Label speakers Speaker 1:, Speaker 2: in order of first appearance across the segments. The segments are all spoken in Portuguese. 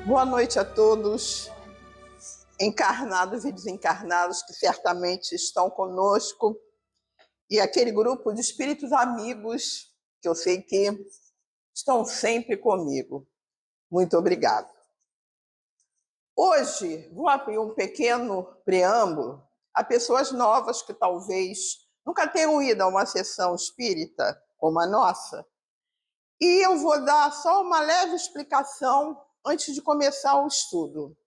Speaker 1: Boa noite a todos, encarnados e desencarnados que certamente estão conosco, e aquele grupo de espíritos amigos que eu sei que estão sempre comigo. Muito obrigado. Hoje vou abrir um pequeno preâmbulo a pessoas novas que talvez nunca tenham ido a uma sessão espírita como a nossa, e eu vou dar só uma leve explicação antes de começar o estudo.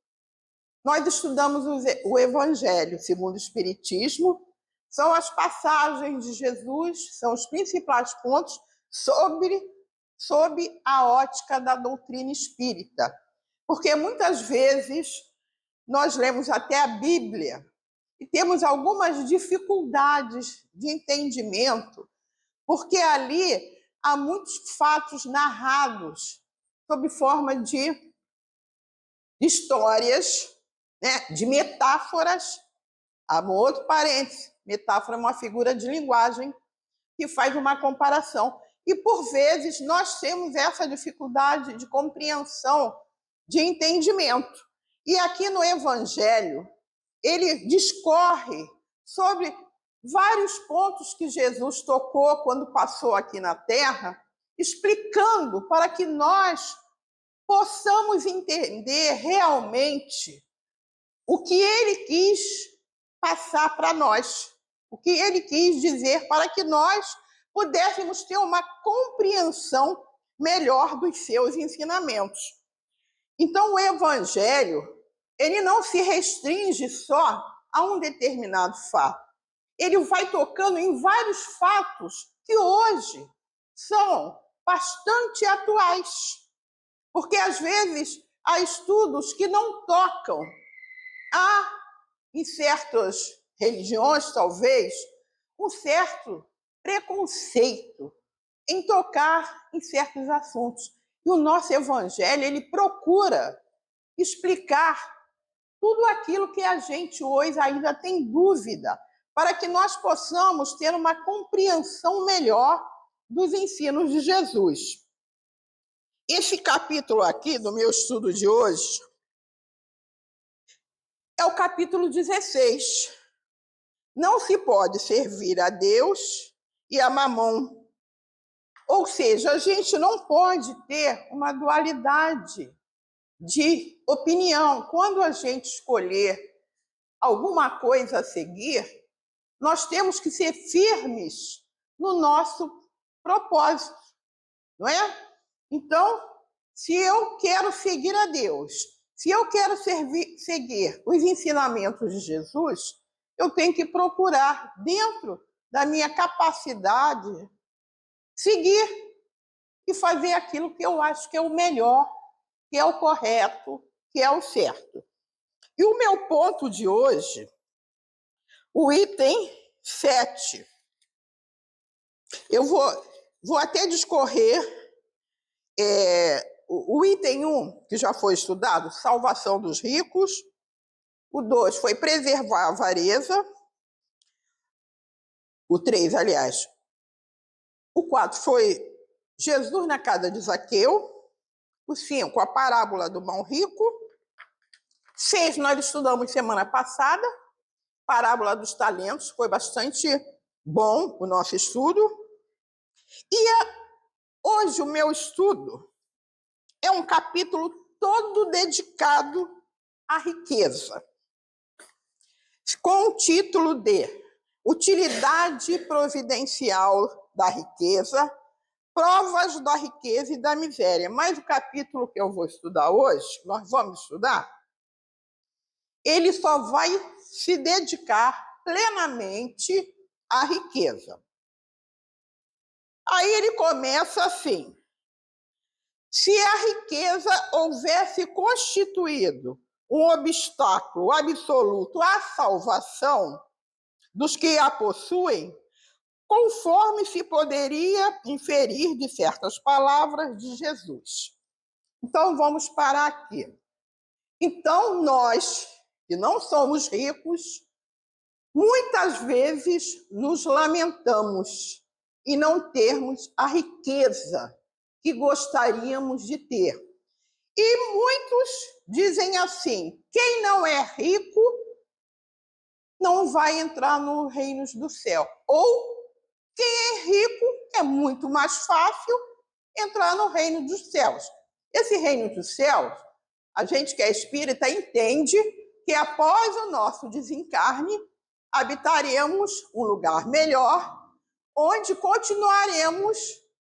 Speaker 1: Nós estudamos o Evangelho segundo o Espiritismo, são as passagens de Jesus, são os principais pontos sob a ótica da doutrina espírita. Porque muitas vezes nós lemos até a Bíblia e temos algumas dificuldades de entendimento, porque ali há muitos fatos narrados sob forma de histórias, né, de metáforas. Há um outro parêntese, metáfora é uma figura de linguagem que faz uma comparação. E, por vezes, nós temos essa dificuldade de compreensão, de entendimento. E aqui no Evangelho, ele discorre sobre vários pontos que Jesus tocou quando passou aqui na Terra, explicando para que nós possamos entender realmente o que ele quis passar para nós, o que ele quis dizer para que nós pudéssemos ter uma compreensão melhor dos seus ensinamentos. Então, o Evangelho, ele não se restringe só a um determinado fato. Ele vai tocando em vários fatos que hoje são bastante atuais. Porque, às vezes, há estudos que não tocam. Há, em certas religiões, talvez, um certo preconceito em tocar em certos assuntos. E o nosso Evangelho, ele procura explicar tudo aquilo que a gente hoje ainda tem dúvida, para que nós possamos ter uma compreensão melhor dos ensinos de Jesus. Esse capítulo aqui do meu estudo de hoje é o capítulo 16. Não se pode servir a Deus e a Mamon. Ou seja, a gente não pode ter uma dualidade de opinião. Quando a gente escolher alguma coisa a seguir, nós temos que ser firmes no nosso propósito, não é? Então, se eu quero seguir a Deus, se eu quero seguir os ensinamentos de Jesus, eu tenho que procurar, dentro da minha capacidade, seguir e fazer aquilo que eu acho que é o melhor, que é o correto, que é o certo. E o meu ponto de hoje, o item 7, eu vou até discorrer o item 1, que já foi estudado, salvação dos ricos. O 2 foi preservar a avareza. O 3, aliás. O 4 foi Jesus na casa de Zaqueu. O 5, a parábola do mão rico. 6, nós estudamos semana passada, parábola dos talentos, foi bastante bom o nosso estudo. E hoje o meu estudo é um capítulo todo dedicado à riqueza, com o título de Utilidade Providencial da Riqueza, Provas da Riqueza e da Miséria. Mas o capítulo que eu vou estudar hoje, nós vamos estudar, ele só vai se dedicar plenamente à riqueza. Aí ele começa assim: se a riqueza houvesse constituído um obstáculo absoluto à salvação dos que a possuem, conforme se poderia inferir de certas palavras de Jesus. Então, vamos parar aqui. Então, nós, que não somos ricos, muitas vezes nos lamentamos em não termos a riqueza que gostaríamos de ter. E muitos dizem assim: quem não é rico não vai entrar no reino do céu. Ou quem é rico é muito mais fácil entrar no reino dos céus. Esse reino dos céus, a gente que é espírita entende que após o nosso desencarne, habitaremos um lugar melhor, onde continuaremos,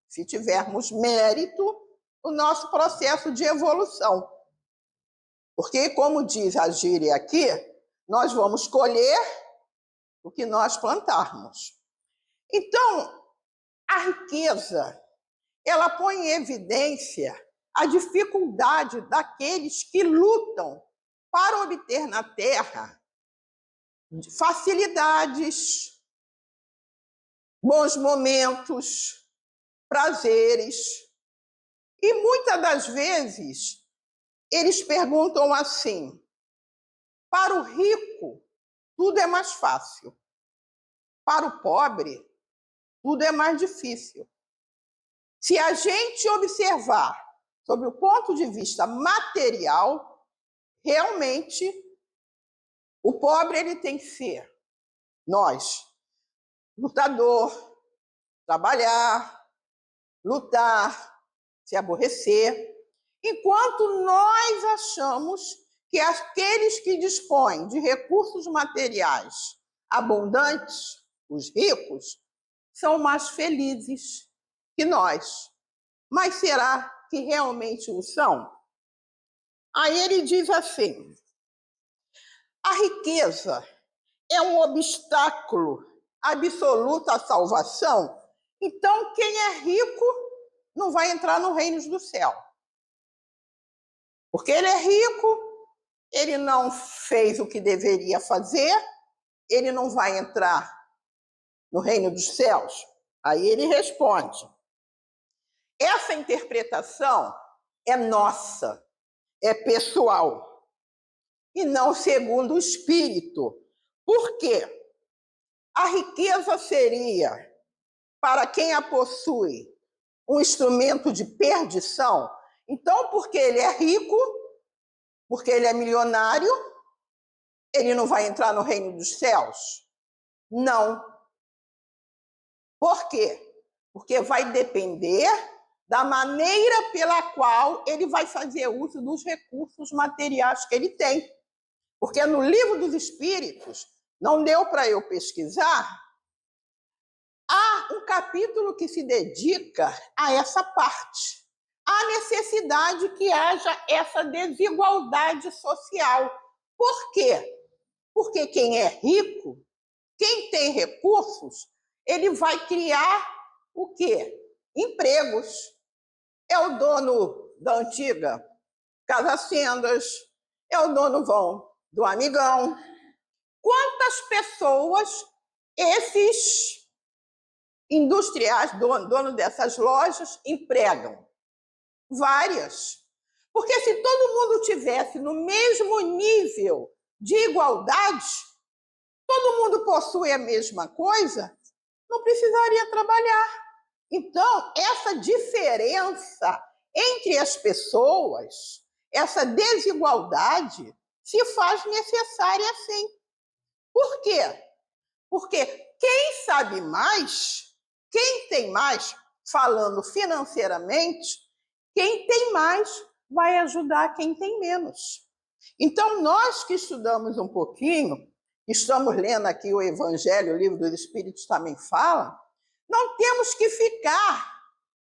Speaker 1: se tivermos mérito, o nosso processo de evolução. Porque, como diz a gíria aqui, nós vamos colher o que nós plantarmos. Então, a riqueza, ela põe em evidência a dificuldade daqueles que lutam para obter na Terra facilidades, bons momentos, prazeres. E muitas das vezes eles perguntam assim: para o rico, tudo é mais fácil. Para o pobre, tudo é mais difícil. Se a gente observar sob o ponto de vista material, realmente o pobre ele tem que ser nós, lutador, trabalhar, lutar, se aborrecer, enquanto nós achamos que aqueles que dispõem de recursos materiais abundantes, os ricos, são mais felizes que nós. Mas será que realmente o são? Aí ele diz assim: a riqueza é um obstáculo absoluto à salvação, então quem é rico não vai entrar no reino do céu. Porque ele é rico, ele não fez o que deveria fazer, ele não vai entrar no reino dos céus. Aí ele responde: essa interpretação é nossa, é pessoal, e não segundo o Espírito. Por quê? A riqueza seria, para quem a possui, um instrumento de perdição. Então, porque ele é rico, porque ele é milionário, ele não vai entrar no reino dos céus? Não. Por quê? Porque vai depender da maneira pela qual ele vai fazer uso dos recursos materiais que ele tem. Porque no Livro dos Espíritos, não deu para eu pesquisar, há um capítulo que se dedica a essa parte. A necessidade que haja essa desigualdade social. Por quê? Porque quem é rico, quem tem recursos, ele vai criar o quê? Empregos. É o dono da antiga Casa Sendas, é o dono do Amigão. Quantas pessoas esses industriais, dono dessas lojas, empregam? Várias. Porque se todo mundo tivesse no mesmo nível de igualdade, todo mundo possui a mesma coisa, não precisaria trabalhar. Então, essa diferença entre as pessoas, essa desigualdade, se faz necessária sim. Por quê? Porque quem sabe mais, quem tem mais, falando financeiramente, quem tem mais vai ajudar quem tem menos. Então, nós que estudamos um pouquinho, estamos lendo aqui o Evangelho, o Livro dos Espíritos também fala, não temos que ficar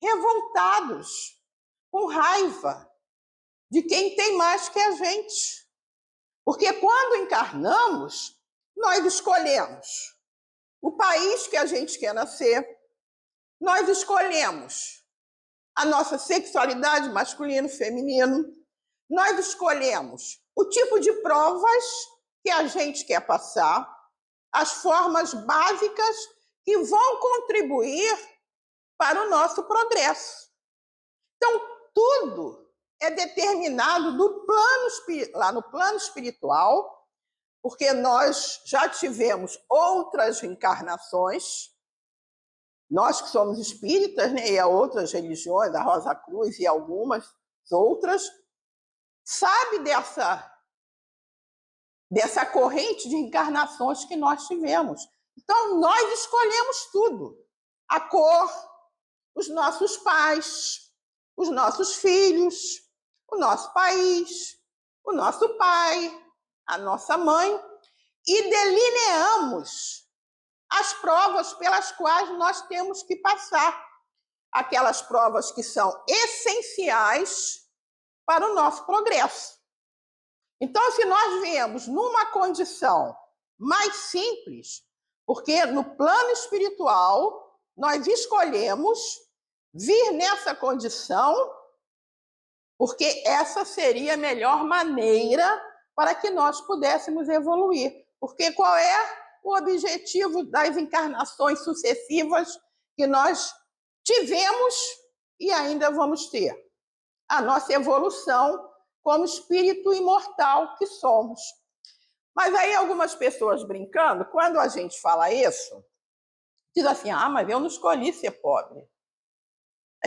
Speaker 1: revoltados, com raiva de quem tem mais que a gente. Porque quando encarnamos, nós escolhemos o país que a gente quer nascer, nós escolhemos a nossa sexualidade masculino, feminino, nós escolhemos o tipo de provas que a gente quer passar, as formas básicas que vão contribuir para o nosso progresso. Então, tudo é determinado lá no plano espiritual, porque nós já tivemos outras reencarnações, nós que somos espíritas, né, e há outras religiões, a Rosa Cruz e algumas outras, sabe dessa corrente de encarnações que nós tivemos. Então, nós escolhemos tudo. A cor, os nossos pais, os nossos filhos, o nosso país, o nosso pai, a nossa mãe, e delineamos as provas pelas quais nós temos que passar. Aquelas provas que são essenciais para o nosso progresso. Então, se nós viemos numa condição mais simples, porque no plano espiritual nós escolhemos vir nessa condição, porque essa seria a melhor maneira para que nós pudéssemos evoluir. Porque qual é o objetivo das encarnações sucessivas que nós tivemos e ainda vamos ter? A nossa evolução como espírito imortal que somos. Mas aí algumas pessoas brincando, quando a gente fala isso, diz assim, mas eu não escolhi ser pobre.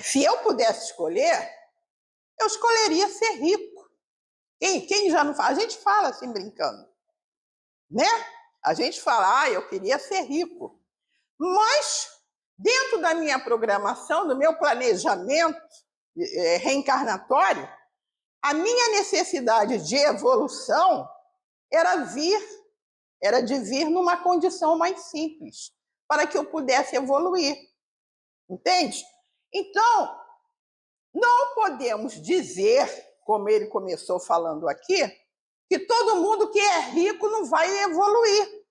Speaker 1: Se eu pudesse escolher, eu escolheria ser rico. Quem já não fala? A gente fala assim brincando, né? A gente fala, eu queria ser rico. Mas dentro da minha programação, do meu planejamento reencarnatório, a minha necessidade de evolução era de vir numa condição mais simples, para que eu pudesse evoluir. Entende? Então, não podemos dizer, como ele começou falando aqui, que todo mundo que é rico não vai evoluir.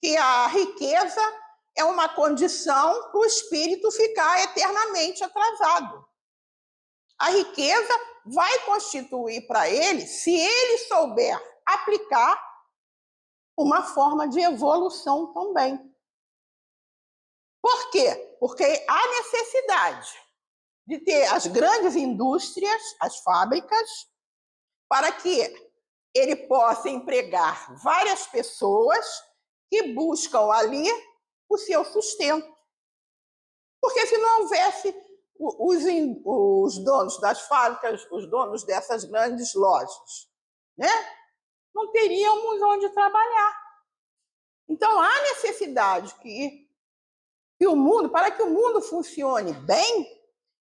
Speaker 1: Que a riqueza é uma condição para o espírito ficar eternamente atrasado. A riqueza vai constituir para ele, se ele souber aplicar, uma forma de evolução também. Por quê? Porque há necessidade de ter as grandes indústrias, as fábricas, para que ele possa empregar várias pessoas que buscam ali o seu sustento. Porque se não houvesse os donos das fábricas, os donos dessas grandes lojas, né? Não teríamos onde trabalhar. Então, há necessidade que o mundo, para que o mundo funcione bem,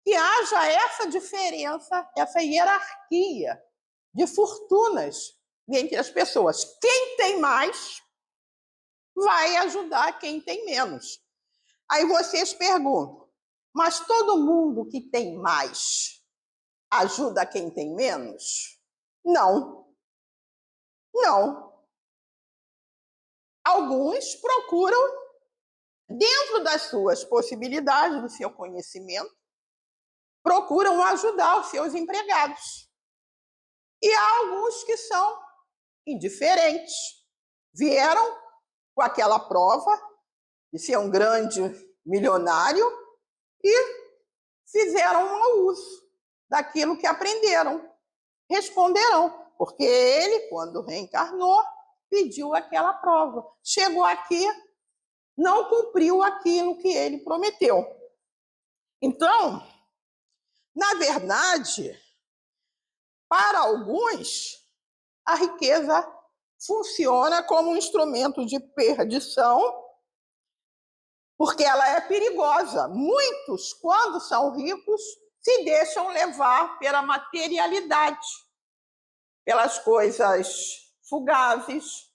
Speaker 1: que haja essa diferença, essa hierarquia de fortunas entre as pessoas. Quem tem mais vai ajudar quem tem menos. Aí vocês perguntam, mas todo mundo que tem mais ajuda quem tem menos? Não. Não. Alguns procuram, dentro das suas possibilidades, do seu conhecimento, procuram ajudar os seus empregados. E há alguns que são indiferentes. Vieram com aquela prova de ser um grande milionário e fizeram mau uso daquilo que aprenderam. Responderão, porque ele, quando reencarnou, pediu aquela prova. Chegou aqui, não cumpriu aquilo que ele prometeu. Então, na verdade, para alguns, a riqueza funciona como um instrumento de perdição, porque ela é perigosa. Muitos, quando são ricos, se deixam levar pela materialidade, pelas coisas fugazes,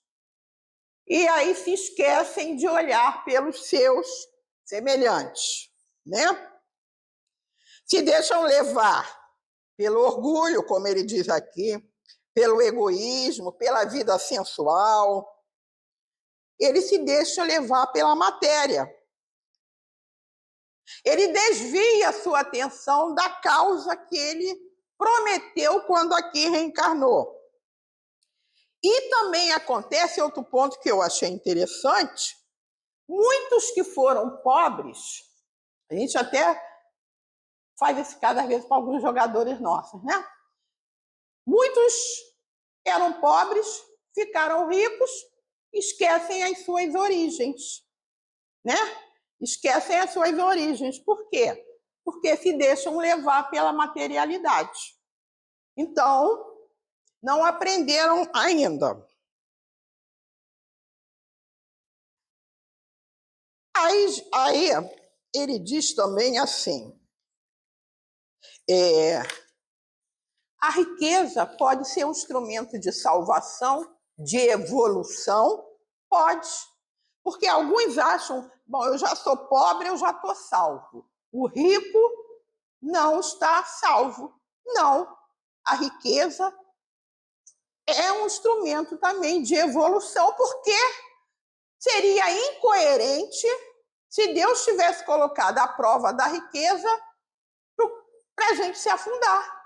Speaker 1: e aí se esquecem de olhar pelos seus semelhantes, né? Se deixam levar pelo orgulho, como ele diz aqui, pelo egoísmo, pela vida sensual. Ele se deixa levar pela matéria. Ele desvia a sua atenção da causa que ele prometeu quando aqui reencarnou. E também acontece, outro ponto que eu achei interessante, muitos que foram pobres, a gente até faz esse caso às vezes para alguns jogadores nossos, né? Muitos eram pobres, ficaram ricos, esquecem as suas origens, né? Esquecem as suas origens. Por quê? Porque se deixam levar pela materialidade. Então, não aprenderam ainda. Aí ele diz também assim, a riqueza pode ser um instrumento de salvação, de evolução, pode. Porque alguns acham, bom, eu já sou pobre, eu já estou salvo. O rico não está salvo. Não. A riqueza é um instrumento também de evolução, porque seria incoerente se Deus tivesse colocado a prova da riqueza para a gente se afundar,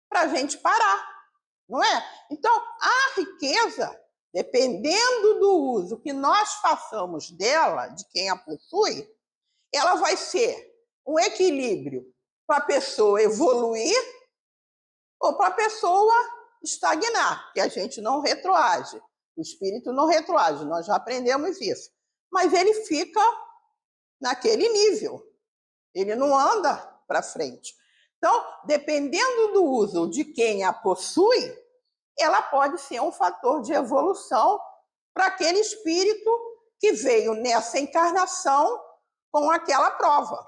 Speaker 1: para a gente parar, não é? Então, a riqueza, dependendo do uso que nós façamos dela, de quem a possui, ela vai ser um equilíbrio para a pessoa evoluir ou para a pessoa estagnar, que a gente não retroage. O espírito não retroage, nós já aprendemos isso. Mas ele fica naquele nível, ele não anda para frente. Então, dependendo do uso de quem a possui, ela pode ser um fator de evolução para aquele espírito que veio nessa encarnação com aquela prova.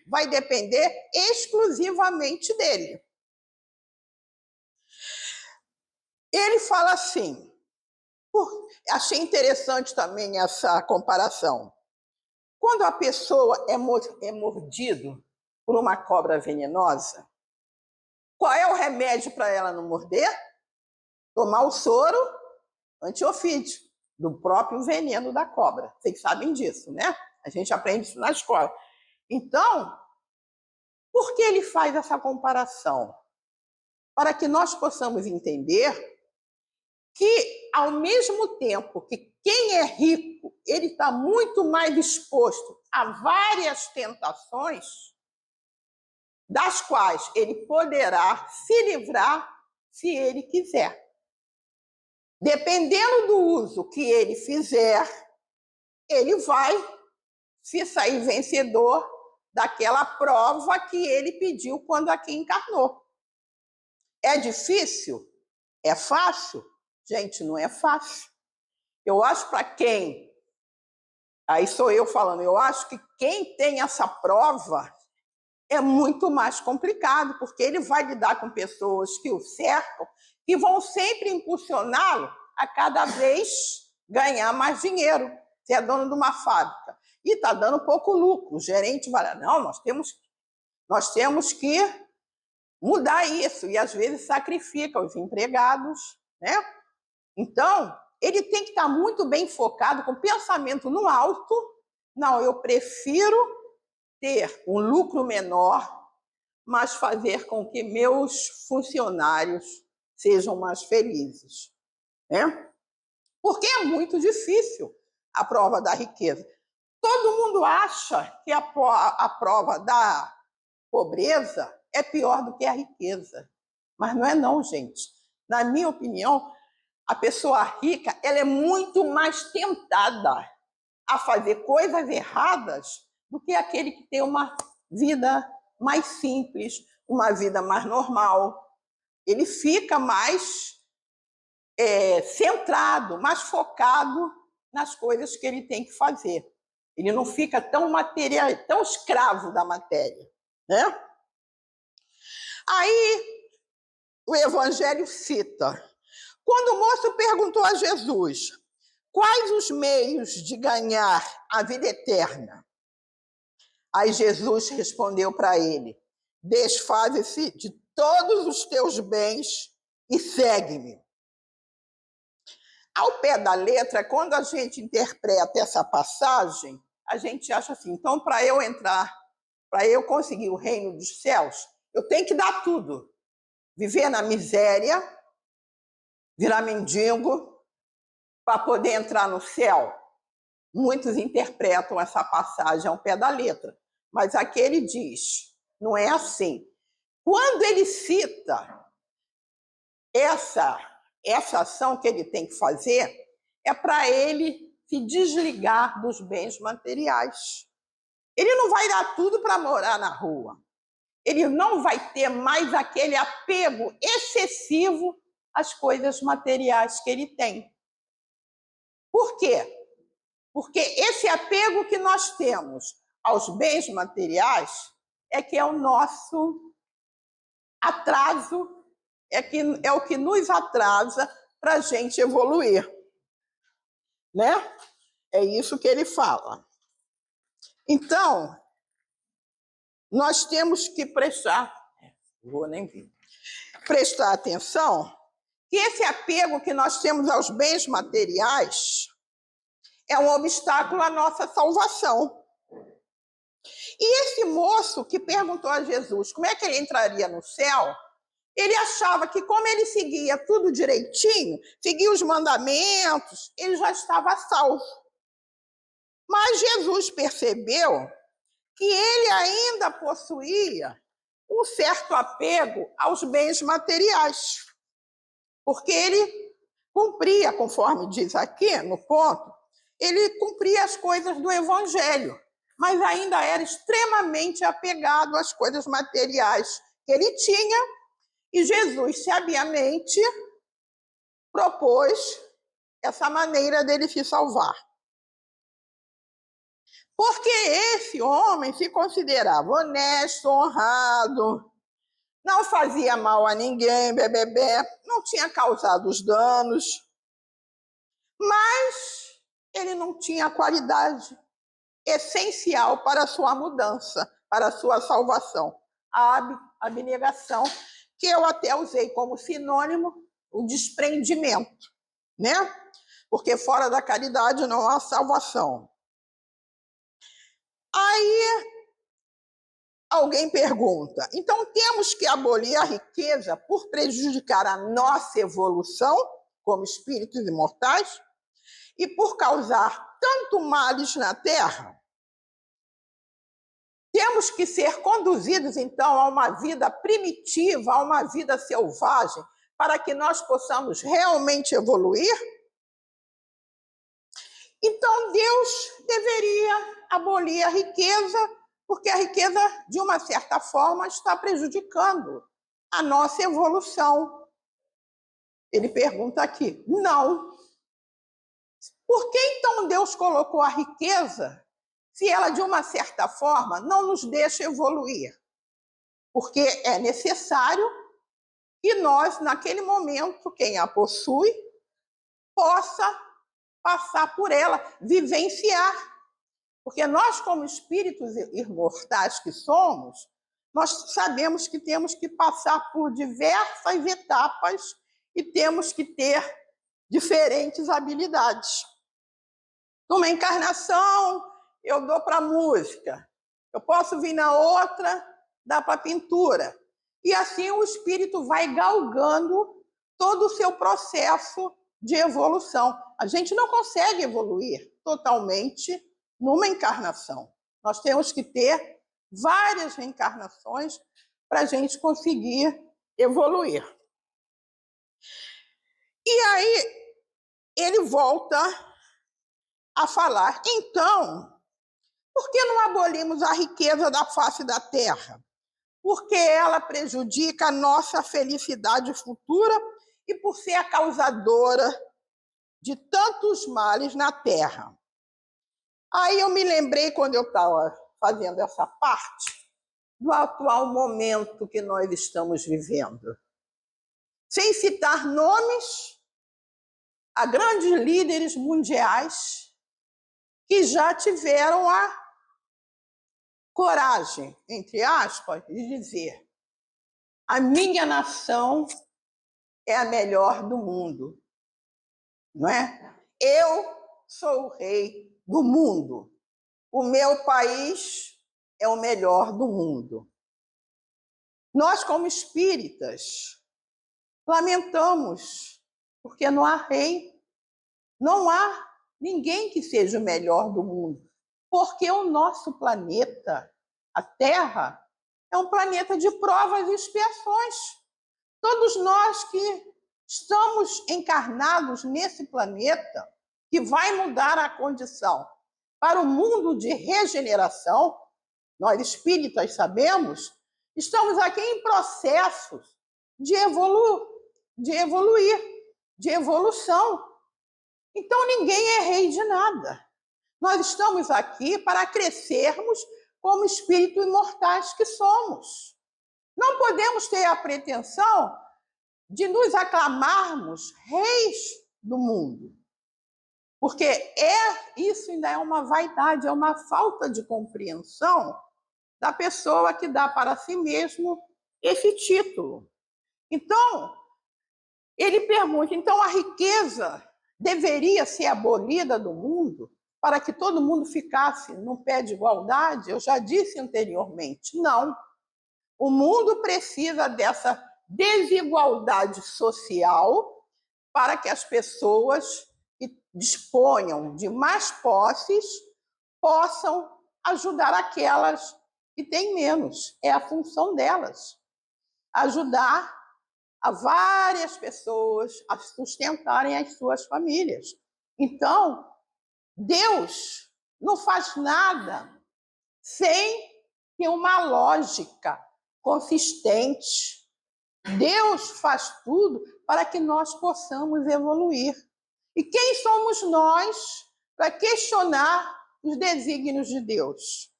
Speaker 1: Vai depender exclusivamente dele. Ele fala assim, achei interessante também essa comparação. Quando a pessoa é mordido por uma cobra venenosa, qual é o remédio para ela não morder? Tomar o soro antiofídico, do próprio veneno da cobra. Vocês sabem disso, né? A gente aprende isso na escola. Então, por que ele faz essa comparação? Para que nós possamos entender que, ao mesmo tempo que quem é rico, ele está muito mais exposto a várias tentações, das quais ele poderá se livrar se ele quiser. Dependendo do uso que ele fizer, ele vai se sair vencedor daquela prova que ele pediu quando aqui encarnou. É difícil? É fácil? Gente, não é fácil. Eu acho para quem, aí sou eu falando, eu acho que quem tem essa prova é muito mais complicado, porque ele vai lidar com pessoas que o cercam, que vão sempre impulsioná-lo a cada vez ganhar mais dinheiro. Você é dono de uma fábrica e está dando pouco lucro. O gerente vai, não, nós temos que mudar isso, e às vezes sacrifica os empregados, né? Então, ele tem que estar muito bem focado, com pensamento no alto. Não, eu prefiro ter um lucro menor, mas fazer com que meus funcionários sejam mais felizes, né? Porque é muito difícil a prova da riqueza. Todo mundo acha que a prova da pobreza é pior do que a riqueza. Mas não é não, gente. Na minha opinião, a pessoa rica, ela é muito mais tentada a fazer coisas erradas do que aquele que tem uma vida mais simples, uma vida mais normal. Ele fica mais centrado, mais focado nas coisas que ele tem que fazer. Ele não fica tão tão escravo da matéria, né? Aí o Evangelho cita, quando o moço perguntou a Jesus quais os meios de ganhar a vida eterna, aí Jesus respondeu para ele, desfaze-se de todos os teus bens e segue-me. Ao pé da letra, quando a gente interpreta essa passagem, a gente acha assim, então para eu entrar, para eu conseguir o reino dos céus, eu tenho que dar tudo. Viver na miséria, virar mendigo, para poder entrar no céu. Muitos interpretam essa passagem ao pé da letra, mas aqui ele diz, não é assim. Quando ele cita essa ação que ele tem que fazer, é para ele se desligar dos bens materiais. Ele não vai dar tudo para morar na rua. Ele não vai ter mais aquele apego excessivo as coisas materiais que ele tem. Por quê? Porque esse apego que nós temos aos bens materiais é que é o nosso atraso, é o que nos atrasa para a gente evoluir. Né? É isso que ele fala. Então, nós temos que prestar atenção que esse apego que nós temos aos bens materiais é um obstáculo à nossa salvação. E esse moço que perguntou a Jesus como é que ele entraria no céu, ele achava que como ele seguia tudo direitinho, seguia os mandamentos, ele já estava salvo. Mas Jesus percebeu que ele ainda possuía um certo apego aos bens materiais, porque ele cumpria, conforme diz aqui no ponto, ele cumpria as coisas do Evangelho, mas ainda era extremamente apegado às coisas materiais que ele tinha, e Jesus sabiamente propôs essa maneira dele se salvar. Porque esse homem se considerava honesto, honrado, não fazia mal a ninguém, não tinha causado os danos, mas ele não tinha a qualidade essencial para a sua mudança, para a sua salvação. A abnegação, que eu até usei como sinônimo, o desprendimento, né? Porque fora da caridade não há salvação. Aí alguém pergunta, então temos que abolir a riqueza por prejudicar a nossa evolução como espíritos imortais e por causar tanto males na Terra? Temos que ser conduzidos, então, a uma vida primitiva, a uma vida selvagem, para que nós possamos realmente evoluir? Então, Deus deveria abolir a riqueza, porque a riqueza, de uma certa forma, está prejudicando a nossa evolução. Ele pergunta aqui, não. Por que, então, Deus colocou a riqueza se ela, de uma certa forma, não nos deixa evoluir? Porque é necessário que nós, naquele momento, quem a possui, possa passar por ela, vivenciar. Porque nós, como espíritos imortais que somos, nós sabemos que temos que passar por diversas etapas e temos que ter diferentes habilidades. Numa encarnação, eu dou para a música. Eu posso vir na outra, dar para a pintura. E assim o espírito vai galgando todo o seu processo de evolução. A gente não consegue evoluir totalmente numa encarnação. Nós temos que ter várias reencarnações para a gente conseguir evoluir. E aí ele volta a falar, então, por que não abolimos a riqueza da face da terra? Porque ela prejudica a nossa felicidade futura e por ser a causadora de tantos males na terra. Aí eu me lembrei, quando eu estava fazendo essa parte, do atual momento que nós estamos vivendo. Sem citar nomes, há grandes líderes mundiais que já tiveram a coragem, entre aspas, de dizer: a minha nação é a melhor do mundo, não é? Eu sou o rei do mundo. O meu país é o melhor do mundo. Nós, como espíritas, lamentamos, porque não há rei, não há ninguém que seja o melhor do mundo, porque o nosso planeta, a Terra, é um planeta de provas e expiações. Todos nós que estamos encarnados nesse planeta, que vai mudar a condição para o mundo de regeneração, nós espíritas sabemos, estamos aqui em processos de de evoluir, de evolução. Então, ninguém é rei de nada. Nós estamos aqui para crescermos como espíritos imortais que somos. Não podemos ter a pretensão de nos aclamarmos reis do mundo, porque isso ainda é uma vaidade, é uma falta de compreensão da pessoa que dá para si mesmo esse título. Então, ele pergunta, então a riqueza deveria ser abolida do mundo para que todo mundo ficasse no pé de igualdade? Eu já disse anteriormente, não. O mundo precisa dessa desigualdade social para que as pessoas que disponham de mais posses possam ajudar aquelas que têm menos. É a função delas. Ajudar a várias pessoas a sustentarem as suas famílias. Então, Deus não faz nada sem ter uma lógica consistente. Deus faz tudo para que nós possamos evoluir. E quem somos nós para questionar os desígnios de Deus?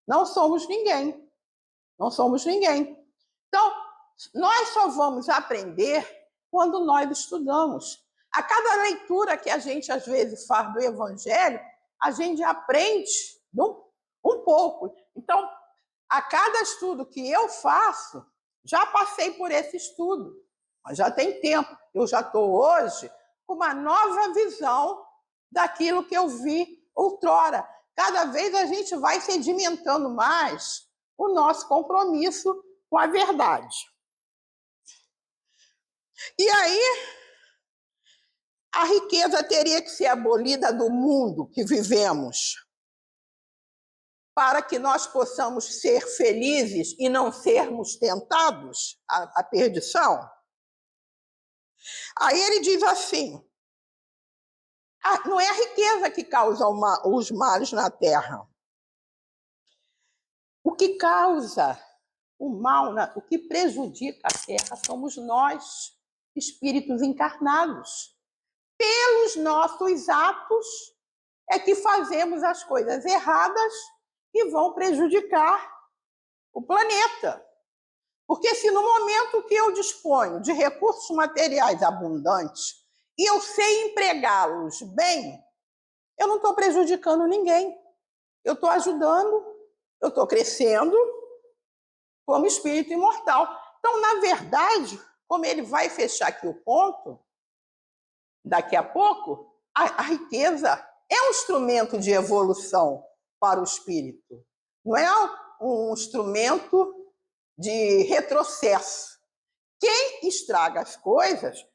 Speaker 1: Não somos ninguém. Não somos ninguém. Então, nós só vamos aprender quando nós estudamos. A cada leitura que a gente, às vezes, faz do Evangelho, a gente aprende um pouco. Então, a cada estudo que eu faço, já passei por esse estudo, mas já tem tempo. Eu já estou hoje com uma nova visão daquilo que eu vi outrora. Cada vez a gente vai sedimentando mais o nosso compromisso com a verdade. E aí, a riqueza teria que ser abolida do mundo que vivemos para que nós possamos ser felizes e não sermos tentados à perdição? Aí ele diz assim, não é a riqueza que causa os males na Terra. O que causa o mal, o que prejudica a Terra somos nós, espíritos encarnados. Pelos nossos atos é que fazemos as coisas erradas e vão prejudicar o planeta. Porque se no momento que eu disponho de recursos materiais abundantes e eu sei empregá-los bem, eu não estou prejudicando ninguém. Eu estou ajudando, eu estou crescendo como espírito imortal. Então, na verdade, como ele vai fechar aqui o ponto, daqui a pouco, a riqueza é um instrumento de evolução para o espírito. Não é um instrumento de retrocesso. Quem estraga as coisas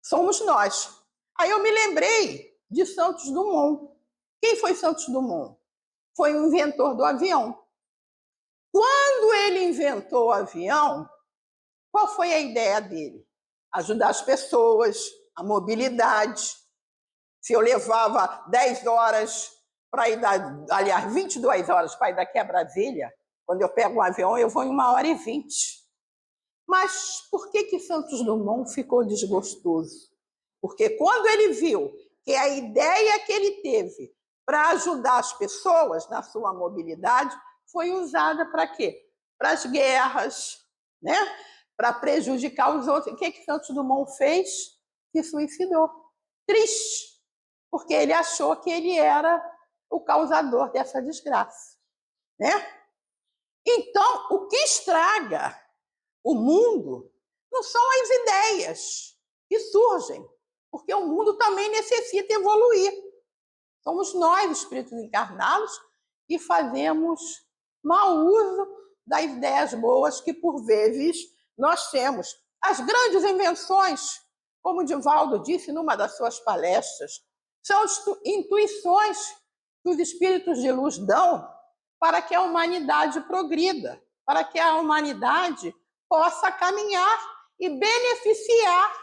Speaker 1: somos nós. Aí eu me lembrei de Santos Dumont. Quem foi Santos Dumont? Foi o inventor do avião. Quando ele inventou o avião, qual foi a ideia dele? Ajudar as pessoas, a mobilidade. Se eu levava 10 horas para ir, aliás, 22 horas para ir daqui a Brasília, quando eu pego um avião, eu vou em 1h20. Mas por que Santos Dumont ficou desgostoso? Porque quando ele viu que a ideia que ele teve para ajudar as pessoas na sua mobilidade foi usada para quê? Para as guerras, né? Para prejudicar os outros. O que Santos Dumont fez? Se suicidou. Triste, porque ele achou que ele era o causador dessa desgraça, né? Então, o que estraga o mundo não são as ideias que surgem, porque o mundo também necessita evoluir. Somos nós, espíritos encarnados, que fazemos mau uso das ideias boas que, por vezes, nós temos. As grandes invenções, como o Divaldo disse numa das suas palestras, são intuições que os espíritos de luz dão para que a humanidade progrida, para que a humanidade possa caminhar e beneficiar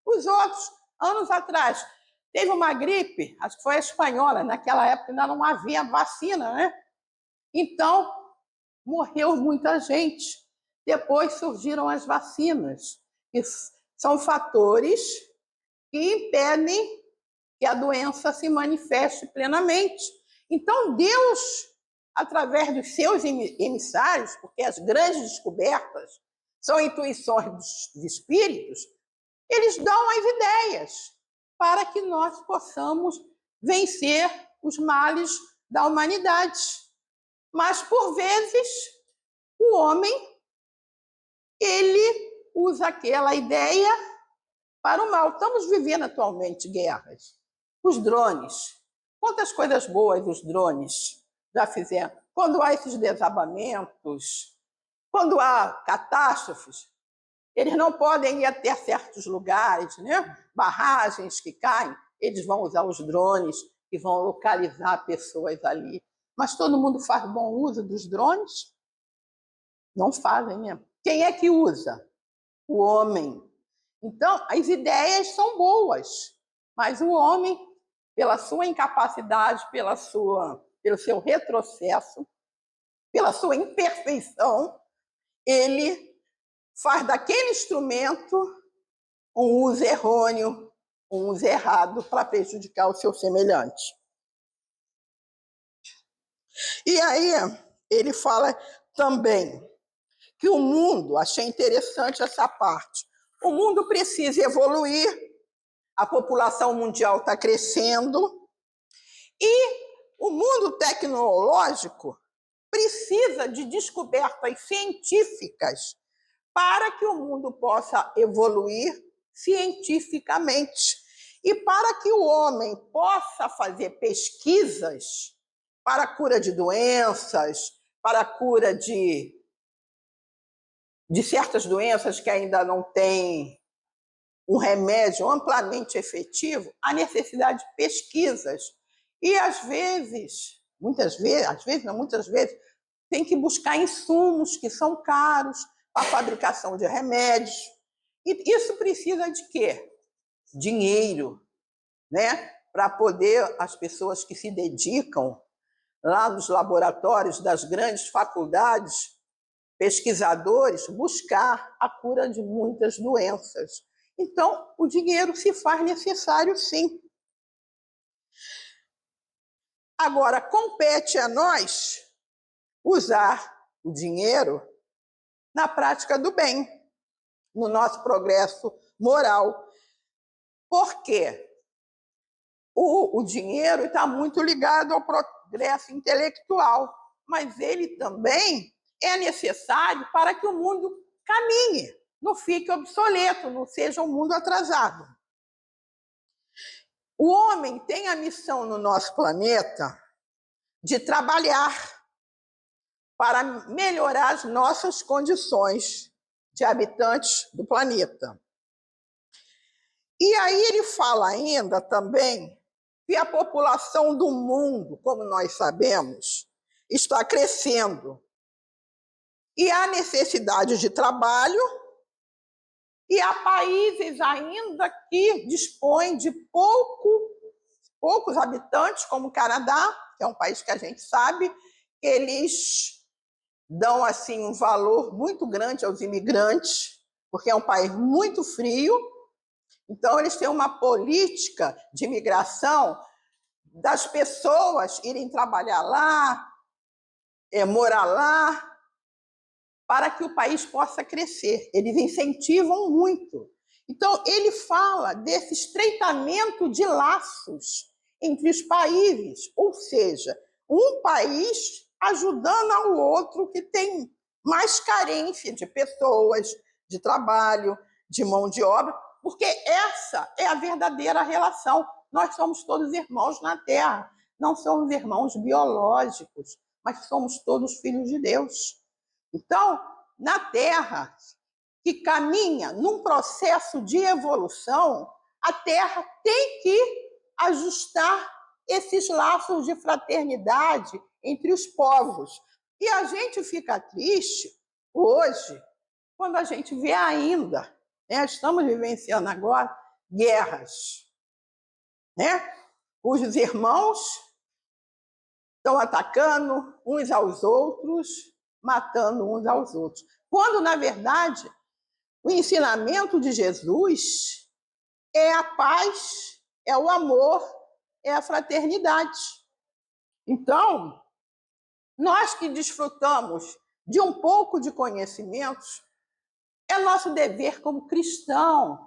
Speaker 1: os outros. Anos atrás, teve uma gripe, acho que foi a espanhola, naquela época ainda não havia vacina, né? Então, morreu muita gente. Depois surgiram as vacinas, que são fatores que impedem que a doença se manifeste plenamente. Então, Deus, através dos seus emissários, porque as grandes descobertas são intuições dos espíritos, eles dão as ideias para que nós possamos vencer os males da humanidade. Mas, por vezes, o homem, ele usa aquela ideia para o mal. Estamos vivendo atualmente guerras. Os drones. Quantas coisas boas os drones já fizeram? Quando há esses desabamentos, quando há catástrofes, eles não podem ir até certos lugares, né? Barragens que caem, eles vão usar os drones e vão localizar pessoas ali. Mas todo mundo faz bom uso dos drones? Não fazem mesmo. Quem é que usa? O homem. Então, as ideias são boas, mas o homem, pela sua incapacidade, pelo seu retrocesso, pela sua imperfeição, ele faz daquele instrumento um uso errôneo, um uso errado para prejudicar o seu semelhante. E aí ele fala também que o mundo, achei interessante essa parte, o mundo precisa evoluir, a população mundial está crescendo e o mundo tecnológico precisa de descobertas científicas para que o mundo possa evoluir cientificamente e para que o homem possa fazer pesquisas para a cura de doenças, para a cura de certas doenças que ainda não têm um remédio amplamente efetivo, há necessidade de pesquisas. E, às vezes, muitas vezes, tem que buscar insumos que são caros para a fabricação de remédios. E isso precisa de quê? Dinheiro, né? Para poder as pessoas que se dedicam lá nos laboratórios das grandes faculdades, pesquisadores, buscar a cura de muitas doenças. Então, o dinheiro se faz necessário, sim. Agora, compete a nós usar o dinheiro na prática do bem, no nosso progresso moral. Por quê? O dinheiro está muito ligado ao progresso intelectual, mas ele também é necessário para que o mundo caminhe, não fique obsoleto, não seja um mundo atrasado. O homem tem a missão no nosso planeta de trabalhar para melhorar as nossas condições de habitantes do planeta. E aí ele fala ainda também que a população do mundo, como nós sabemos, está crescendo. E há necessidade de trabalho, e há países ainda que dispõem de poucos habitantes, como o Canadá, que é um país que a gente sabe, eles dão assim um valor muito grande aos imigrantes, porque é um país muito frio. Então, eles têm uma política de imigração das pessoas irem trabalhar lá, morar lá, para que o país possa crescer. Eles incentivam muito. Então, ele fala desse estreitamento de laços entre os países, ou seja, um país ajudando ao outro que tem mais carência de pessoas, de trabalho, de mão de obra, porque essa é a verdadeira relação. Nós somos todos irmãos na Terra, não somos irmãos biológicos, mas somos todos filhos de Deus. Então, na Terra, que caminha num processo de evolução, a Terra tem que ajustar esses laços de fraternidade entre os povos. E a gente fica triste hoje quando a gente vê ainda, né, estamos vivenciando agora guerras, né? Cujos irmãos estão atacando uns aos outros, matando uns aos outros. Quando, na verdade, O ensinamento de Jesus é a paz, é o amor, é a fraternidade. Então, nós que desfrutamos de um pouco de conhecimentos, é nosso dever como cristãos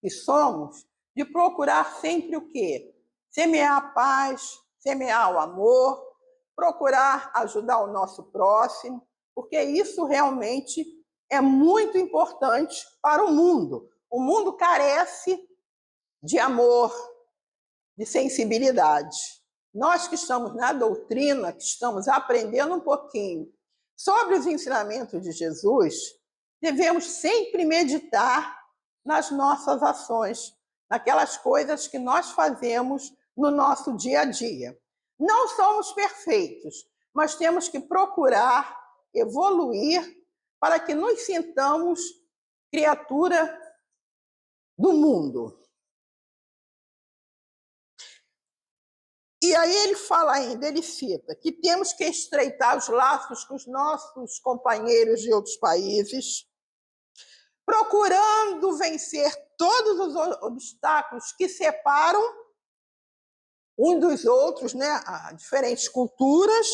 Speaker 1: que somos, de procurar sempre o quê? Semear a paz, semear o amor, procurar ajudar o nosso próximo, porque isso realmente é muito importante para o mundo. O mundo carece de amor, de sensibilidade. Nós que estamos na doutrina, que estamos aprendendo um pouquinho sobre os ensinamentos de Jesus, devemos sempre meditar nas nossas ações, naquelas coisas que nós fazemos no nosso dia a dia. Não somos perfeitos, mas temos que procurar evoluir para que nos sintamos criatura do mundo. E aí ele fala ainda, ele cita, que temos que estreitar os laços com os nossos companheiros de outros países, procurando vencer todos os obstáculos que separam uns dos outros, né, diferentes culturas,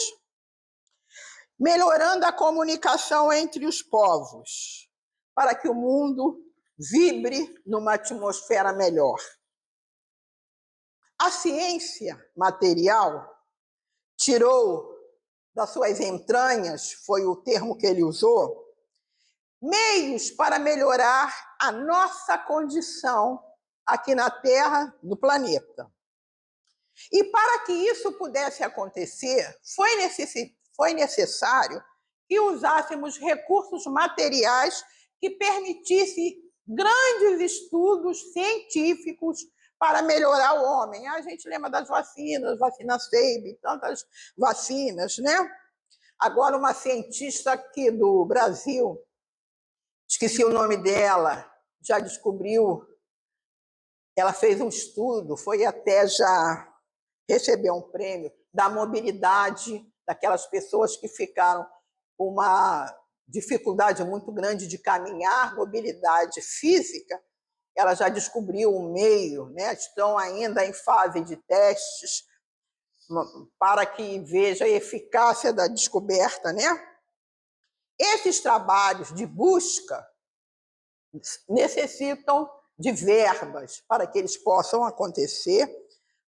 Speaker 1: melhorando a comunicação entre os povos, para que o mundo vibre numa atmosfera melhor. A ciência material tirou das suas entranhas, foi o termo que ele usou, meios para melhorar a nossa condição aqui na Terra, no planeta. E para que isso pudesse acontecer, foi necessário que usássemos recursos materiais que permitissem grandes estudos científicos para melhorar o homem. A gente lembra das vacinas, vacina Sabin, tantas vacinas, né? Agora, uma cientista aqui do Brasil, esqueci o nome dela, já descobriu, ela fez um estudo, foi até já receber um prêmio da mobilidade daquelas pessoas que ficaram com uma dificuldade muito grande de caminhar, mobilidade física. Ela já descobriu um meio, né? Estão ainda em fase de testes para que veja a eficácia da descoberta, né? Esses trabalhos de busca necessitam de verbas para que eles possam acontecer,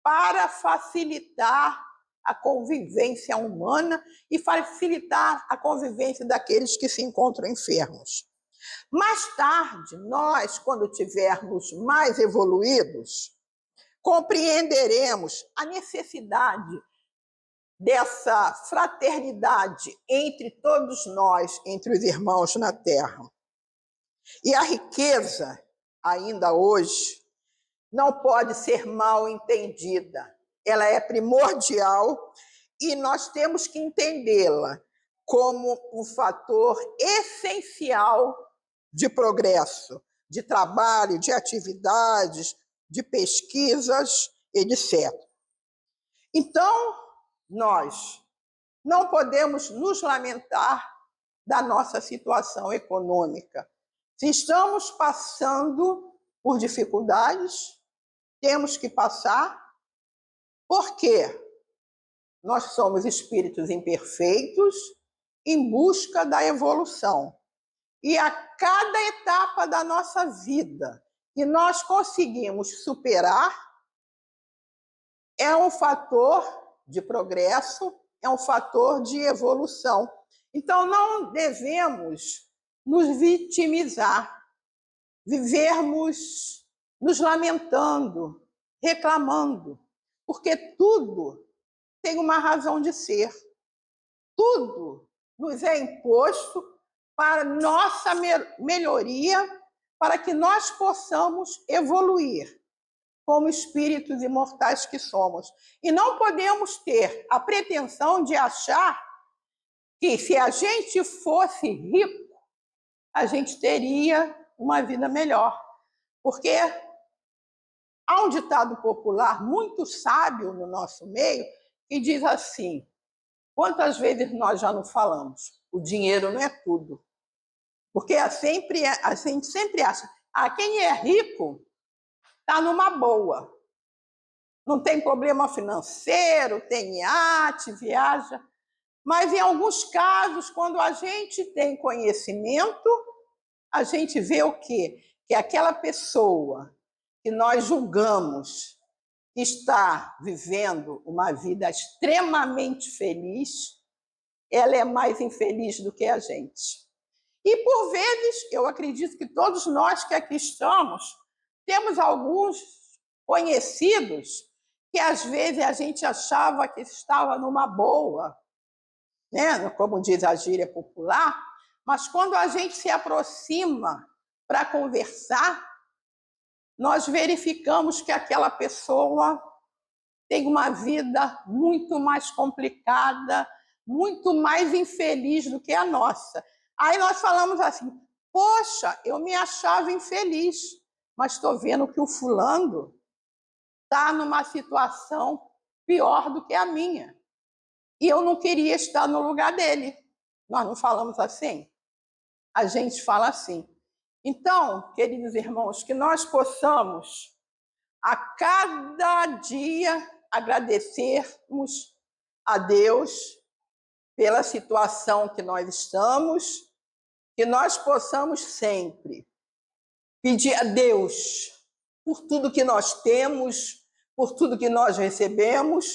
Speaker 1: para facilitar a convivência humana e facilitar a convivência daqueles que se encontram enfermos. Mais tarde, nós, quando tivermos mais evoluídos, compreenderemos a necessidade dessa fraternidade entre todos nós, entre os irmãos na Terra. E a riqueza, ainda hoje, não pode ser mal entendida. Ela é primordial e nós temos que entendê-la como um fator essencial de progresso, de trabalho, de atividades, de pesquisas, etc. Então, nós não podemos nos lamentar da nossa situação econômica. Se estamos passando por dificuldades, temos que passar, porque nós somos espíritos imperfeitos em busca da evolução. E a cada etapa da nossa vida que nós conseguimos superar, é um fator de progresso, é um fator de evolução. Então, não devemos nos vitimizar, vivermos nos lamentando, reclamando, porque tudo tem uma razão de ser. Tudo nos é imposto para nossa melhoria, para que nós possamos evoluir como espíritos imortais que somos. E não podemos ter a pretensão de achar que, se a gente fosse rico, a gente teria uma vida melhor. Porque há um ditado popular muito sábio no nosso meio que diz assim: quantas vezes nós já não falamos? O dinheiro não é tudo. Porque a gente sempre acha, quem é rico está numa boa. Não tem problema financeiro, tem iate, viaja. Mas, em alguns casos, quando a gente tem conhecimento, a gente vê o quê? Que aquela pessoa que nós julgamos que está vivendo uma vida extremamente feliz, ela é mais infeliz do que a gente. E, por vezes, eu acredito que todos nós que aqui estamos, temos alguns conhecidos que, às vezes, a gente achava que estava numa boa, né? Como diz a gíria popular, mas quando a gente se aproxima para conversar, nós verificamos que aquela pessoa tem uma vida muito mais complicada, muito mais infeliz do que a nossa. Aí nós falamos assim, poxa, eu me achava infeliz, mas estou vendo que o fulano está numa situação pior do que a minha. E eu não queria estar no lugar dele. Nós não falamos assim? A gente fala assim. Então, queridos irmãos, que nós possamos a cada dia agradecermos a Deus pela situação que nós estamos, que nós possamos sempre pedir a Deus por tudo que nós temos, por tudo que nós recebemos,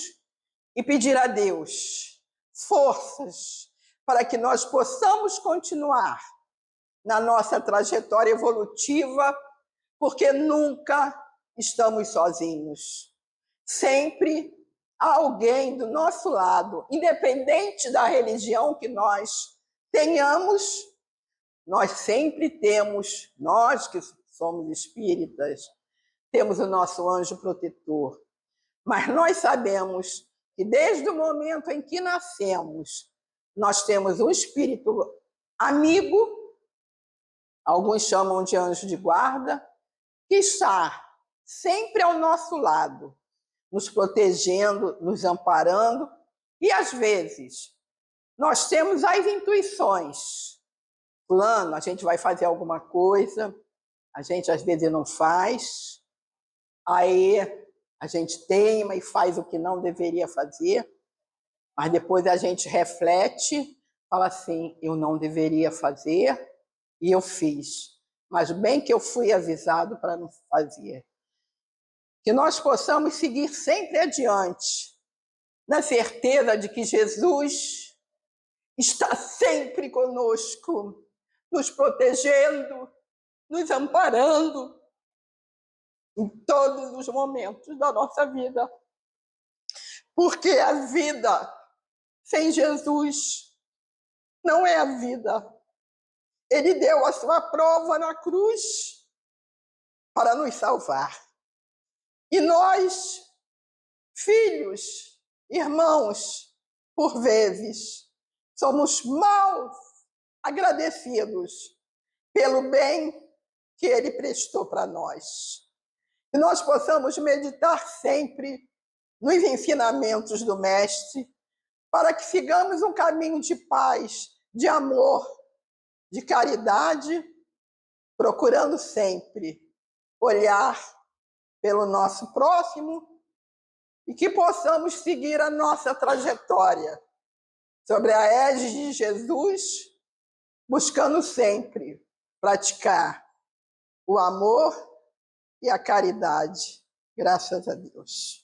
Speaker 1: e pedir a Deus forças para que nós possamos continuar na nossa trajetória evolutiva, porque nunca estamos sozinhos. Sempre há alguém do nosso lado, independente da religião que nós tenhamos, nós sempre temos, nós que somos espíritas, temos o nosso anjo protetor. Mas nós sabemos que desde o momento em que nascemos, nós temos um espírito amigo, alguns chamam de anjo de guarda, que está sempre ao nosso lado, nos protegendo, nos amparando, e às vezes nós temos as intuições. Fulano, a gente vai fazer alguma coisa, a gente às vezes não faz, aí a gente teima e faz o que não deveria fazer, mas depois a gente reflete, fala assim, eu não deveria fazer e eu fiz, mas bem que eu fui avisado para não fazer. Que nós possamos seguir sempre adiante, na certeza de que Jesus está sempre conosco, nos protegendo, nos amparando em todos os momentos da nossa vida. Porque a vida sem Jesus não é a vida. Ele deu a sua prova na cruz para nos salvar. E nós, filhos, irmãos, por vezes, somos mal agradecidos pelo bem que ele prestou para nós. Que nós possamos meditar sempre nos ensinamentos do Mestre, para que sigamos um caminho de paz, de amor, de caridade, procurando sempre olhar pelo nosso próximo e que possamos seguir a nossa trajetória sobre a égide de Jesus, buscando sempre praticar o amor e a caridade. Graças a Deus.